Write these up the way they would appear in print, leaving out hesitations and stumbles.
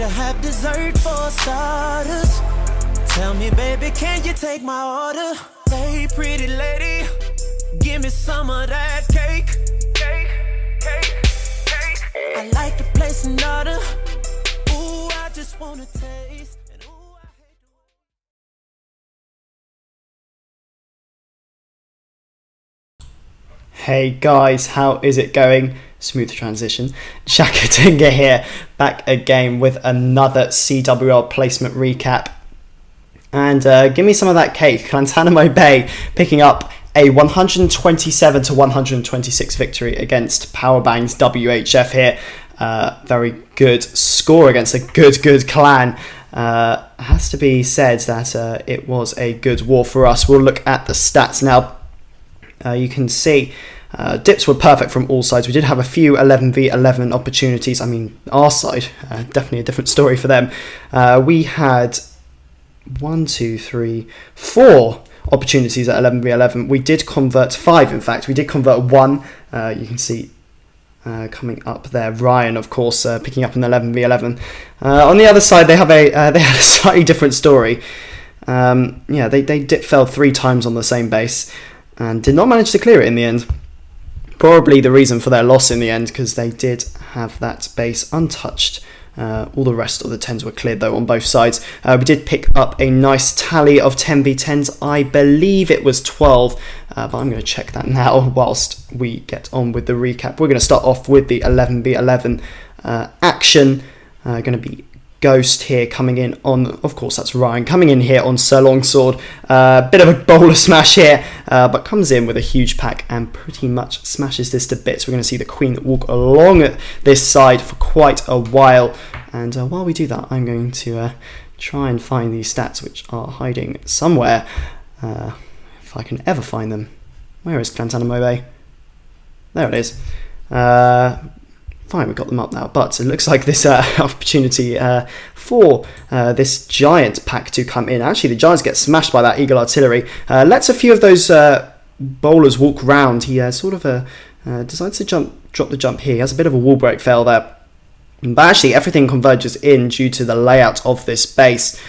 to have dessert for starters. Tell me, baby, can you take my order? Hey, pretty lady, give me some of that cake. Cake, cake, cake. I like the place in order. Ooh, I just wanna taste. And ooh, I hate Hey guys, how is it going? Smooth transition. Jackadunga here, back again with another CWL placement recap. And give me some of that cake. Clantanemo Bay picking up a 127 to 126 victory against Powerbang's WHF here. Very good score against a good clan. Has to be said that it was a good war for us. We'll look at the stats now. You can see dips were perfect from all sides. We did have a few 11v11 opportunities. I mean, our side, definitely a different story for them. We had 4 opportunities at 11v11. We did convert 5, in fact. We did convert 1. You can see coming up there, Ryan, of course, picking up an 11v11. On the other side, they had a slightly different story. Yeah, they dip fell 3 times on the same base and did not manage to clear it in the end. Probably the reason for their loss in the end, because they did have that base untouched. All the rest of the 10s were cleared though on both sides. We did pick up a nice tally of 10v10s. I believe it was 12, but I'm going to check that now whilst we get on with the recap. We're going to start off with the 11v11 action. Going to be Ghost here coming in on, of course that's Ryan, coming in here on Sir Longsword. Bit of a bowler smash here, but comes in with a huge pack and pretty much smashes this to bits. We're going to see the Queen walk along this side for quite a while. And while we do that, I'm going to try and find these stats which are hiding somewhere. If I can ever find them. Where is Clantanemo Bay? There it is. Fine, we've got them up now, but it looks like this opportunity for this giant pack to come in. Actually, the Giants get smashed by that Eagle Artillery. Lets a few of those bowlers walk round. He sort of decides to drop the jump here. He has a bit of a wall break fail there. But actually, everything converges in due to the layout of this base.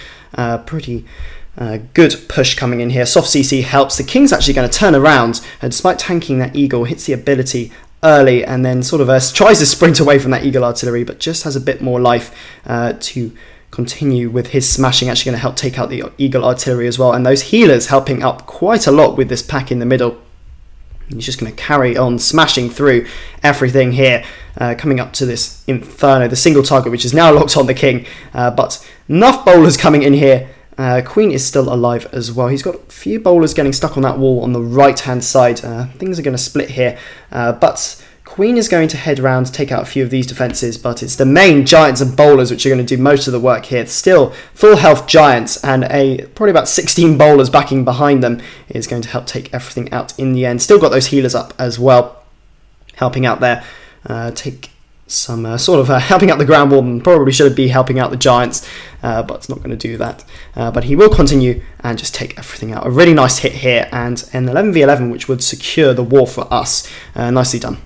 Pretty good push coming in here. Soft CC helps. The King's actually going to turn around, despite tanking that Eagle, hits the ability early and then sort of tries to sprint away from that Eagle Artillery, but just has a bit more life to continue with his smashing. Actually going to help take out the Eagle Artillery as well, and those healers helping up quite a lot with this pack in the middle. He's just going to carry on smashing through everything here, coming up to this Inferno, the single target, which is now locked on the King, but enough bowlers coming in here. Queen is still alive as well. He's got a few bowlers getting stuck on that wall on the right-hand side. Things are going to split here, but Queen is going to head around to take out a few of these defences, but it's the main Giants and bowlers which are going to do most of the work here. Still full health Giants and probably about 16 bowlers backing behind them is going to help take everything out in the end. Still got those healers up as well, helping out there. Take some helping out the ground warden. Probably should be helping out the Giants, but it's not going to do that. But he will continue and just take everything out. A really nice hit here and an 11v11 which would secure the war for us. Nicely done.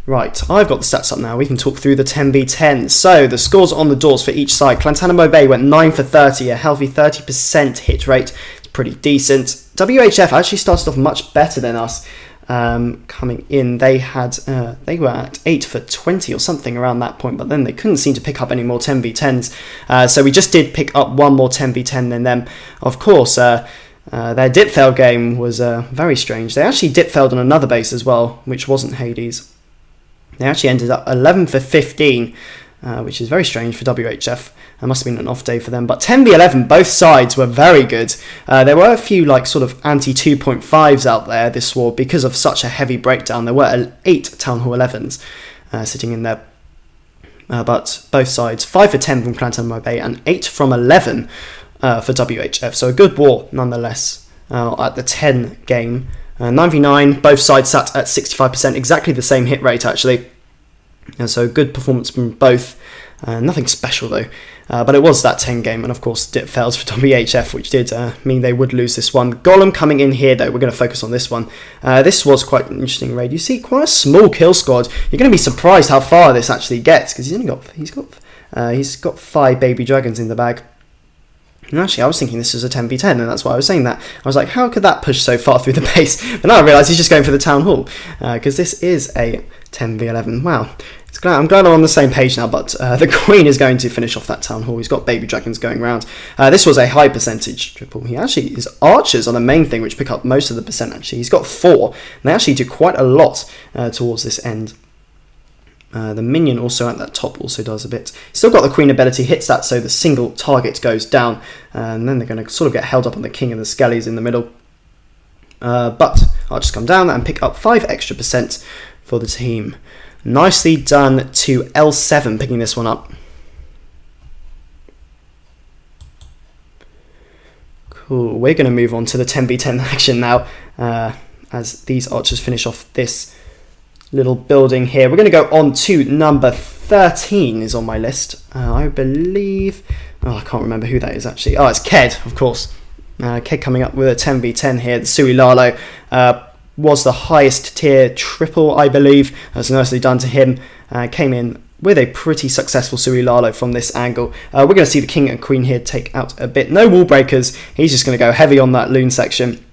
Right, I've got the stats up now. We can talk through the 10v10. So the scores on the doors for each side. Clantanemo Bay went 9 for 30, a healthy 30% hit rate. It's pretty decent. WHF actually started off much better than us. Coming in, they were at 8 for 20 or something around that point, but then they couldn't seem to pick up any more 10v10s. So we just did pick up one more 10v10 than them. Of course, their dip fail game was very strange. They actually dip failed on another base as well, which wasn't Hades. They actually ended up 11 for 15, which is very strange for WHF. It must have been an off day for them. But 10v11, both sides were very good. There were a few sort of anti-2.5s out there this war because of such a heavy breakdown. There were 8 Town Hall 11s sitting in there. But both sides, 5 for 10 from Clantanemo Bay and 8 from 11 for WHF. So a good war nonetheless at the 10 game. 9v9, both sides sat at 65%, exactly the same hit rate actually. And so good performance from both Nothing special though, but it was that 10 game, and of course it fails for WHF, which did mean they would lose this one. Golem coming in here though, we're going to focus on this one. This was quite an interesting raid. You see quite a small kill squad. You're going to be surprised how far this actually gets, because he's got 5 baby dragons in the bag. And actually, I was thinking this was a 10v10, and that's why I was saying that. I was like, how could that push so far through the base? But now I realise he's just going for the town hall, because this is a 10v11. Wow. I'm glad I'm on the same page now, but the Queen is going to finish off that town hall. He's got baby dragons going around. This was a high percentage triple. His archers are the main thing, which pick up most of the percent, actually. He's got 4, and they actually do quite a lot towards this end. The minion also at that top also does a bit. Still got the Queen ability, hits that so the single target goes down, and then they're going to sort of get held up on the King and the Skellies in the middle. But I'll just come down and pick up 5 extra percent for the team. Nicely done to L7 picking this one up. Cool, we're going to move on to the 10v10 action now, as these archers finish off this little building here. We're going to go on to number 13 is on my list. I believe... Oh, I can't remember who that is actually. Oh, it's Ked, of course. Ked coming up with a 10v10 here. The Sui Lalo was the highest tier triple, I believe. That's nicely done to him. Came in with a pretty successful Sui Lalo from this angle. We're going to see the King and Queen here take out a bit. No wall breakers. He's just going to go heavy on that loon section.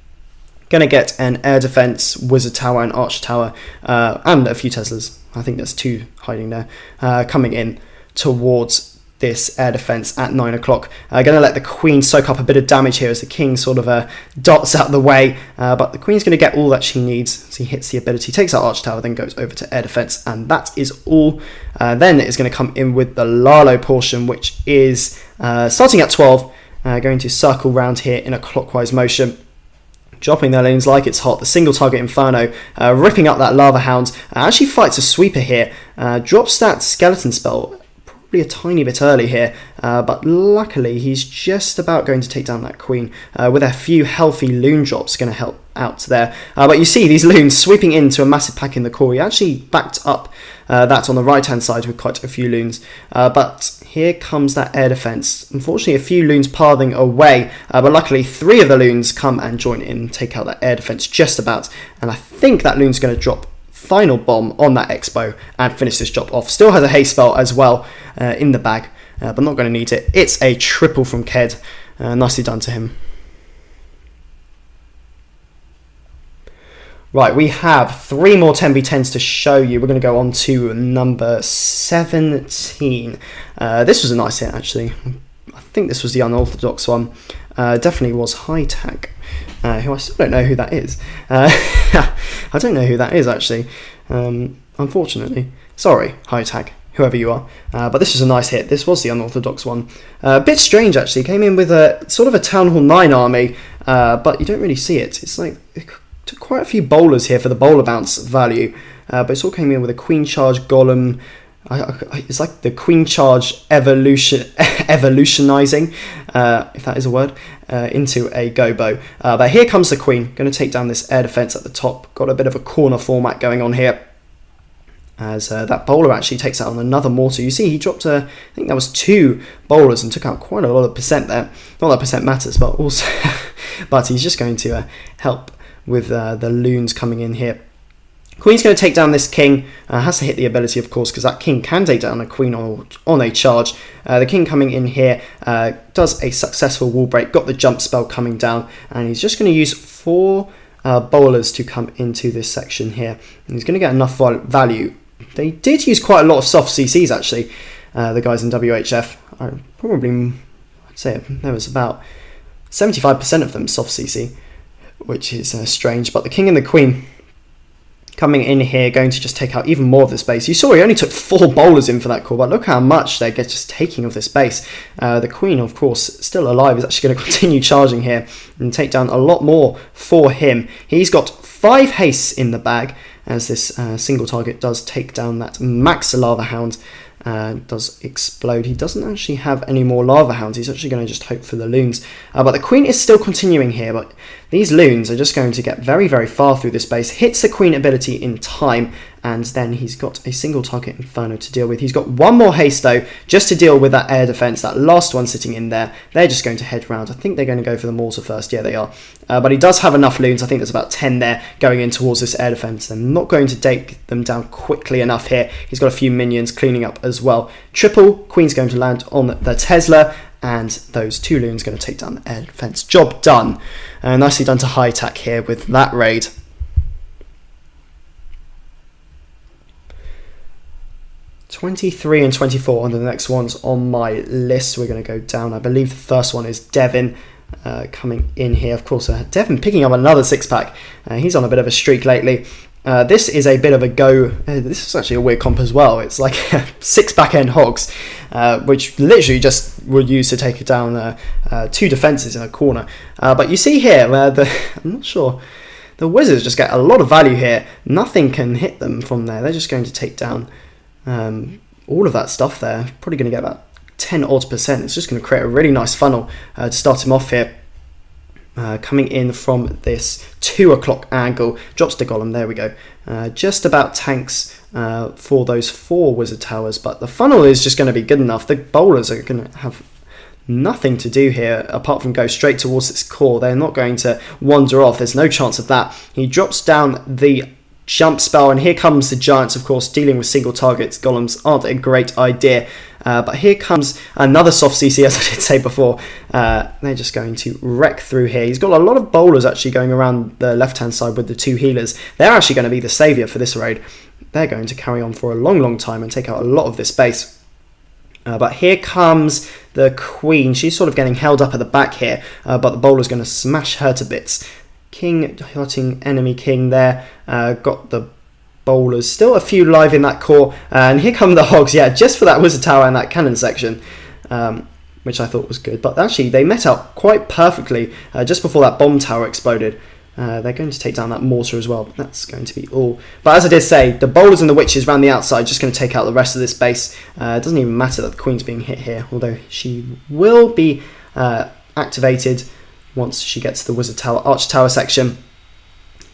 Going to get an air defense, wizard tower and arch tower, and a few Teslas. I think there's 2 hiding there, coming in towards this air defense at 9 o'clock. Going to let the Queen soak up a bit of damage here as the King sort of dots out the way, but the Queen's going to get all that she needs. So he hits the ability, takes out arch tower, then goes over to air defense, and that is all. Then it's going to come in with the Lalo portion, which is starting at 12, going to circle round here in a clockwise motion. Dropping their lanes like it's hot. The single target Inferno, ripping up that Lava Hound. Actually fights a sweeper here. Drops that skeleton spell probably a tiny bit early here, but luckily he's just about going to take down that Queen with a few healthy loon drops going to help out there. But you see these loons sweeping into a massive pack in the core. He actually backed up that on the right hand side with quite a few loons, but here comes that air defense. Unfortunately, a few loons pathing away, but luckily 3 of the loons come and join in, take out that air defense just about, and I think that loon's going to drop final bomb on that expo and finish this job off. Still has a haste spell as well in the bag, but not going to need it. It's a triple from Ked. Nicely done to him. Right, we have 3 more 10v10s to show you. We're going to go on to number 17. This was a nice hit, actually. I think this was the Unorthodox one. Definitely was High Tag, who I still don't know who that is. I don't know who that is, actually, unfortunately. Sorry, High Tag, whoever you are. But this was a nice hit. This was the Unorthodox one. A bit strange, actually. Came in with a sort of a Town Hall 9 army, but you don't really see it. It's like... Took quite a few bowlers here for the bowler bounce value, but it all came in with a Queen Charge Golem. It's like the Queen Charge evolutionizing, if that is a word, into a Gobo. But here comes the Queen, going to take down this air defense at the top. Got a bit of a corner format going on here, as that bowler actually takes out on another mortar. You see he dropped, I think that was 2 bowlers and took out quite a lot of percent there. Not that percent matters, but also, but he's just going to help with the loons coming in here. Queen's going to take down this King. Has to hit the ability, of course, because that King can take down a Queen on a charge. The King coming in here does a successful wall break. Got the jump spell coming down, and he's just going to use 4 bowlers to come into this section here. And he's going to get enough value. They did use quite a lot of soft CCs, actually, the guys in WHF. I'd say there was about 75% of them soft CC, which is strange. But the King and the Queen coming in here, going to just take out even more of this base. You saw he only took 4 bowlers in for that call, but look how much they're just taking of this base. The Queen, of course, still alive, is actually going to continue charging here and take down a lot more for him. He's got 5 hastes in the bag, as this single target does take down that max Lava Hound. Does explode. He doesn't actually have any more Lava Hounds. He's actually going to just hope for the loons. But the Queen is still continuing here, but these loons are just going to get very, very far through this base. Hits the Queen ability in time, and then he's got a single target Inferno to deal with. He's got one more haste though, just to deal with that air defense, that last one sitting in there. They're just going to head round. I think they're going to go for the mortar first. Yeah, they are. But he does have enough loons. I think there's about 10 there going in towards this air defense. They're not going to take them down quickly enough here. He's got a few minions cleaning up as well. Triple, Queen's going to land on the Tesla, and those 2 loons going to take down the air defense. Job done. Nicely done to high tack here with that raid. '23 and 24 are the next ones on my list. We're going to go down. I believe the first one is Devin coming in here. Of course, Devin picking up another 6-pack. He's on a bit of a streak lately. This is a bit of a go. This is actually a weird comp as well. It's like 6 back-end hogs, which literally just would use to take down 2 defences in a corner. But you see here, I'm not sure. The Wizards just get a lot of value here. Nothing can hit them from there. They're just going to take down all of that stuff there. Probably going to get about 10 odd percent. It's just going to create a really nice funnel to start him off here. Coming in from this 2 o'clock angle, drops the golem, there we go. Just about tanks for those 4 wizard towers, but the funnel is just going to be good enough. The bowlers are going to have nothing to do here apart from go straight towards its core. They're not going to wander off, there's no chance of that. He drops down the jump spell, and here comes the giants. Of course, dealing with single targets, golems aren't a great idea. But here comes another soft CC, as I did say before. They're just going to wreck through here. He's got a lot of bowlers actually going around the left-hand side with the 2 healers. They're actually going to be the saviour for this raid. They're going to carry on for a long, long time and take out a lot of this base. But here comes the Queen. She's sort of getting held up at the back here, but the bowler's going to smash her to bits. King hurting enemy king there. Got the bowlers, still a few live in that core, and here come the hogs, yeah, just for that wizard tower and that cannon section, which I thought was good. But actually they met up quite perfectly just before that bomb tower exploded. They're going to take down that mortar as well, but that's going to be all. But as I did say, the bowlers and the witches around the outside just going to take out the rest of this base. It doesn't even matter that the Queen's being hit here, although she will be activated once she gets to the wizard tower, arch tower section.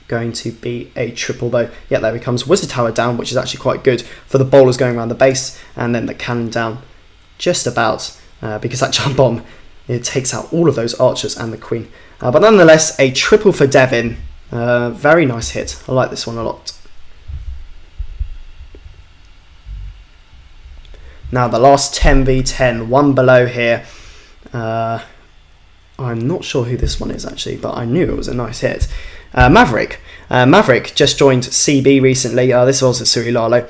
Going to be a triple though. Yeah, there becomes wizard tower down, which is actually quite good for the bowlers going around the base, and then the cannon down just about, because that jump bomb, it takes out all of those archers and the Queen. But nonetheless, a triple for Devin. Very nice hit. I like this one a lot. Now the last 10v10, one below here. I'm not sure who this one is actually, but I knew it was a nice hit. Maverick. Maverick just joined CB recently. This was a Lalo.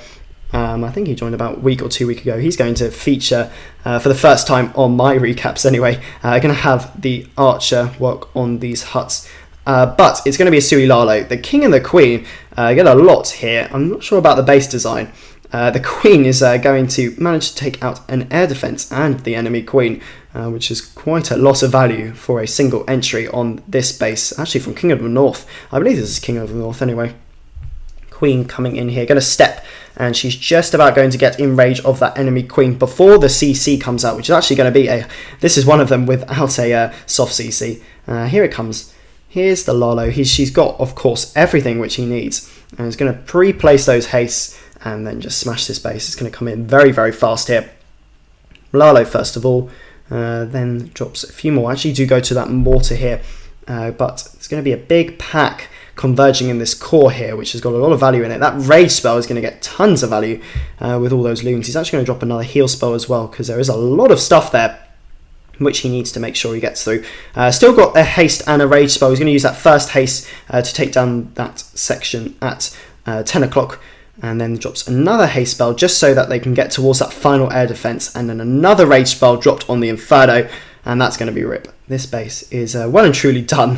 I think he joined about a week or 2 weeks ago. He's going to feature for the first time on my recaps anyway. Going to have the archer work on these huts. But it's going to be a Lalo. The king and the queen get a lot here. I'm not sure about the base design. The queen is going to manage to take out an air defense and the enemy queen, which is quite a lot of value for a single entry on this base. Actually from King of the North. I believe this is King of the North anyway. Queen coming in here, going to step, and she's just about going to get in range of that enemy queen before the CC comes out, which is actually going to be a... This is one of them without a soft CC. Here it comes. Here's the Lalo. She's got, of course, everything which he needs. And he's going to pre-place those hastes and then just smash this base. It's going to come in very, very fast here. Lalo, first of all, then drops a few more. Actually, do go to that mortar here. But it's going to be a big pack converging in this core here, which has got a lot of value in it. That rage spell is going to get tons of value with all those loons. He's actually going to drop another heal spell as well, because there is a lot of stuff there which he needs to make sure he gets through. Still got a haste and a rage spell. He's going to use that first haste to take down that section at 10 o'clock, and then drops another haste spell just so that they can get towards that final air defense, and then another rage spell dropped on the Inferno, and that's going to be rip. This base is well and truly done.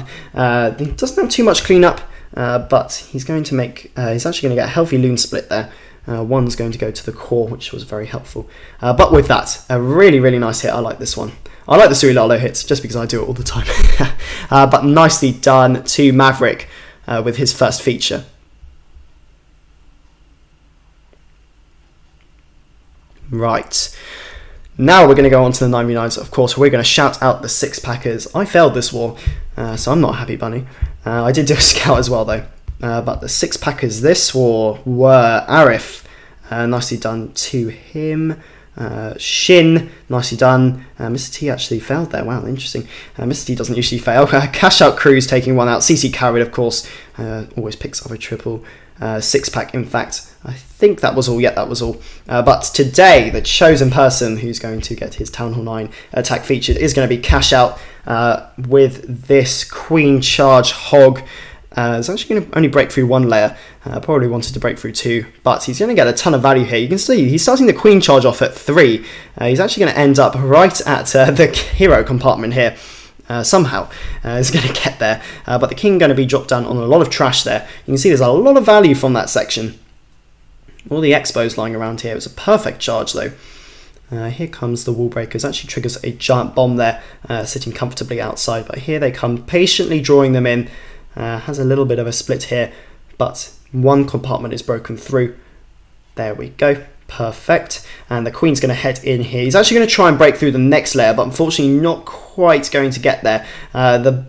He doesn't have too much cleanup, but he's going to make... he's actually going to get a healthy loon split there. One's going to go to the core, which was very helpful. But with that, a really, really nice hit. I like this one. I like the Lalo hits just because I do it all the time. But nicely done to Maverick with his first feature. Right. Now we're going to go on to the 9v9s. Of course, we're going to shout out the 6-packers. I failed this war, so I'm not happy bunny. I did do a scout as well, though. but the six-packers this war were Arif, nicely done to him. Shin, nicely done. Mr. T actually failed there. Wow, interesting. Mr. T doesn't usually fail. Cash Out Cruise taking one out. CC carried, of course. Always picks up a triple. Six-pack, in fact. I think that was all. Yeah, that was all. But today, the chosen person who's going to get his Town Hall 9 attack featured is going to be Cash Out with this Queen Charge Hog. It's actually going to only break through one layer. Probably wanted to break through two, but he's going to get a ton of value here. You can see he's starting the Queen Charge off at 3. He's actually going to end up right at the hero compartment here. Somehow is going to get there, but the King going to be dropped down on a lot of trash there. You can see there's a lot of value from that section. All the Expos lying around here. It was a perfect charge though. Here comes the wall breakers. Actually triggers a giant bomb there, sitting comfortably outside, but here they come, patiently drawing them in. Has a little bit of a split here, but one compartment is broken through. There we go. Perfect. And the Queen's going to head in here. He's actually going to try and break through the next layer, but unfortunately not quite going to get there. The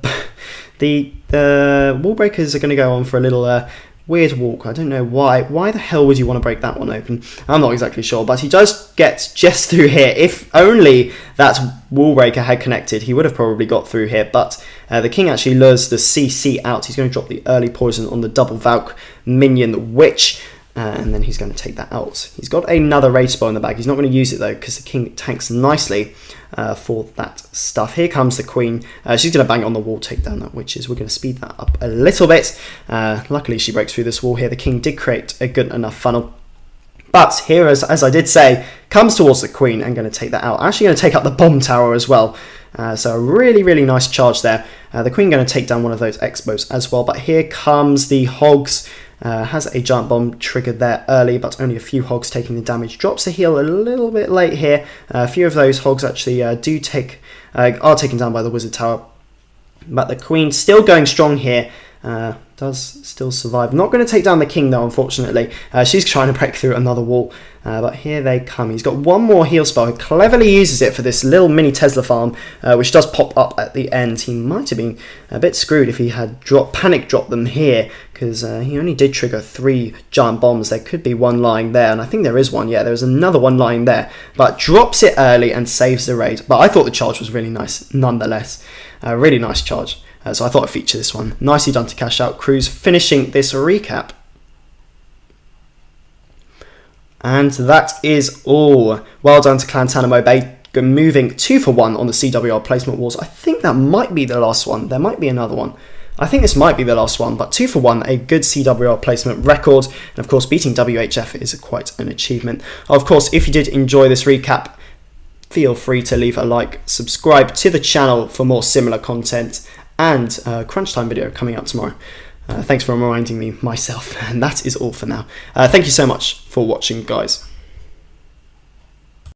wall breakers are going to go on for a little weird walk. I don't know why. Why the hell would you want to break that one open? I'm not exactly sure, but he does get just through here. If only that wall breaker had connected, he would have probably got through here, but the King actually lures the CC out. He's going to drop the early poison on the double Valk minion Witch, and then he's going to take that out. He's got another Rage Spell in the bag. He's not going to use it though, because the King tanks nicely for that stuff. Here comes the Queen. She's going to bang on the wall, take down that Witches. We're going to speed that up a little bit. Luckily she breaks through this wall here. The King did create a good enough funnel. But here, as I did say, comes towards the Queen and going to take that out. Actually going to take up the bomb tower as well. So a really, really nice charge there. The Queen going to take down one of those Expos as well. But here comes the Hogs. Has a giant bomb triggered there early, but only a few Hogs taking the damage. Drops the heal a little bit late here. A few of those Hogs actually are taken down by the Wizard Tower. But the Queen still going strong here. Does still survive. Not going to take down the King though, unfortunately. She's trying to break through another wall. But here they come. He's got one more heal spell. He cleverly uses it for this little mini Tesla farm, which does pop up at the end. He might have been a bit screwed if he had panic dropped them here, because he only did trigger 3 giant bombs. There could be one lying there, and I think there is one. Yeah, there's another one lying there, but drops it early and saves the raid. But I thought the charge was really nice nonetheless. Really nice charge. So I thought I'd feature this one. Nicely done to Cash Out Cruise, finishing this recap. And that is all. Well done to Clantanemo Bay, moving 2 for 1 on the CWL placement wars. I think that might be the last one. There might be another one. I think this might be the last one, but 2 for 1, a good CWL placement record. And of course, beating WHF is quite an achievement. Of course, if you did enjoy this recap, feel free to leave a like, subscribe to the channel for more similar content, and crunch time video coming up tomorrow. Thanks for reminding me myself, and that is all for now. Thank you so much for watching, guys.